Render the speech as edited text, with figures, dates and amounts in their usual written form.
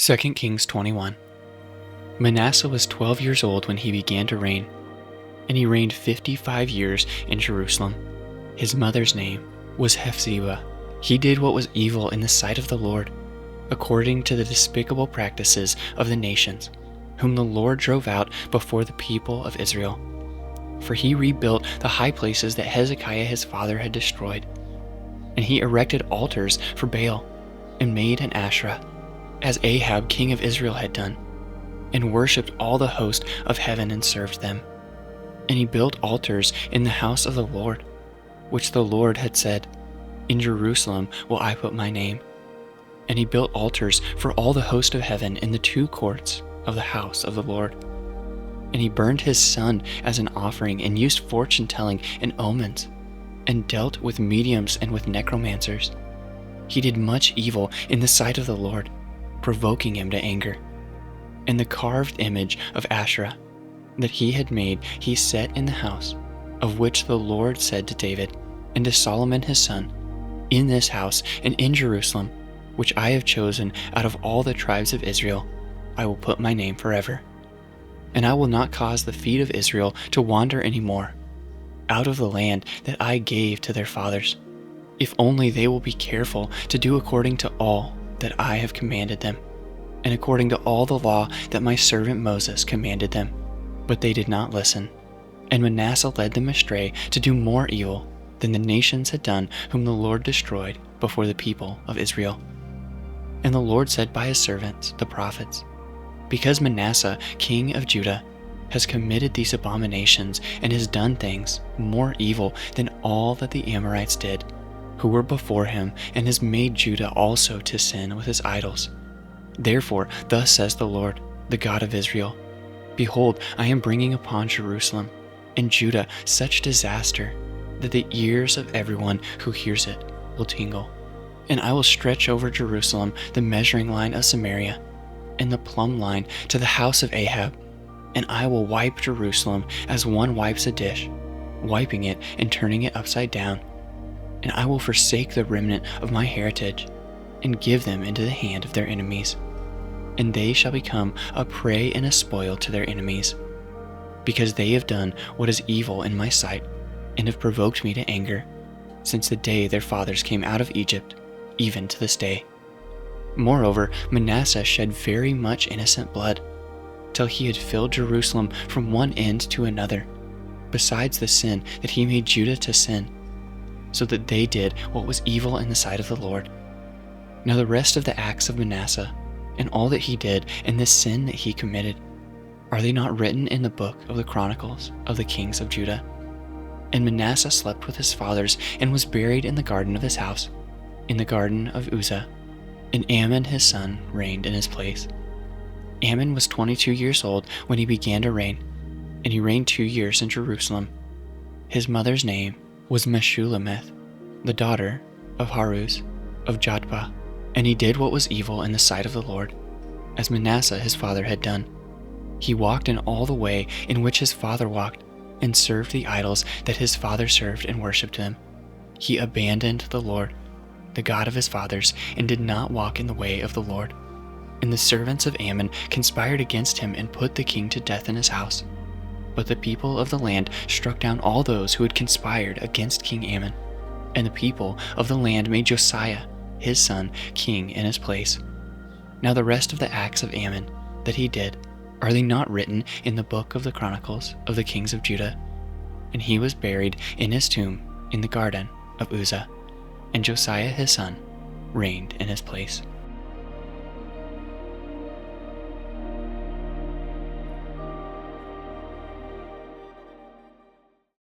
2 Kings 21. Manasseh was 12 years old when he began to reign, and he reigned 55 years in Jerusalem. His mother's name was Hephzibah. He did what was evil in the sight of the Lord, according to the despicable practices of the nations, whom the Lord drove out before the people of Israel. For he rebuilt the high places that Hezekiah his father had destroyed, and he erected altars for Baal, and made an Asherah, as Ahab king of Israel had done, and worshipped all the host of heaven and served them. And he built altars in the house of the Lord, which the Lord had said, "In Jerusalem will I put my name." And he built altars for all the host of heaven in the two courts of the house of the Lord. And he burned his son as an offering, and used fortune-telling and omens, and dealt with mediums and with necromancers. He did much evil in the sight of the Lord, provoking him to anger. And the carved image of Asherah that he had made he set in the house, of which the Lord said to David and to Solomon his son, "In this house and in Jerusalem, which I have chosen out of all the tribes of Israel, I will put my name forever. And I will not cause the feet of Israel to wander any more out of the land that I gave to their fathers, if only they will be careful to do according to all that I have commanded them, and according to all the law that my servant Moses commanded them." But they did not listen, and Manasseh led them astray to do more evil than the nations had done whom the Lord destroyed before the people of Israel. And the Lord said by his servants, the prophets, "Because Manasseh, king of Judah, has committed these abominations and has done things more evil than all that the Amorites did, who were before him, and has made Judah also to sin with his idols. Therefore, thus says the Lord, the God of Israel, Behold, I am bringing upon Jerusalem and Judah such disaster that the ears of everyone who hears it will tingle. And I will stretch over Jerusalem the measuring line of Samaria, and the plumb line to the house of Ahab, and I will wipe Jerusalem as one wipes a dish, wiping it and turning it upside down. And I will forsake the remnant of my heritage, and give them into the hand of their enemies. And they shall become a prey and a spoil to their enemies, because they have done what is evil in my sight, and have provoked me to anger, since the day their fathers came out of Egypt, even to this day. Moreover, Manasseh shed very much innocent blood, till he had filled Jerusalem from one end to another, besides the sin that he made Judah to sin, so that they did what was evil in the sight of the Lord. Now the rest of the acts of Manasseh, and all that he did, and the sin that he committed, are they not written in the book of the Chronicles of the kings of Judah? And Manasseh slept with his fathers, and was buried in the garden of his house, in the garden of Uzzah. And Amon his son reigned in his place. Amon was 22 years old when he began to reign, and he reigned 2 years in Jerusalem. His mother's name was Meshullemeth, the daughter of Haruz of Jotbah. And he did what was evil in the sight of the Lord, as Manasseh his father had done. He walked in all the way in which his father walked, and served the idols that his father served and worshipped them. He abandoned the Lord, the God of his fathers, and did not walk in the way of the Lord. And the servants of Ammon conspired against him, and put the king to death in his house. But the people of the land struck down all those who had conspired against King Ammon, and the people of the land made Josiah, his son, king in his place. Now the rest of the acts of Ammon that he did, are they not written in the book of the Chronicles of the kings of Judah? And he was buried in his tomb in the garden of Uzzah, and Josiah his son reigned in his place.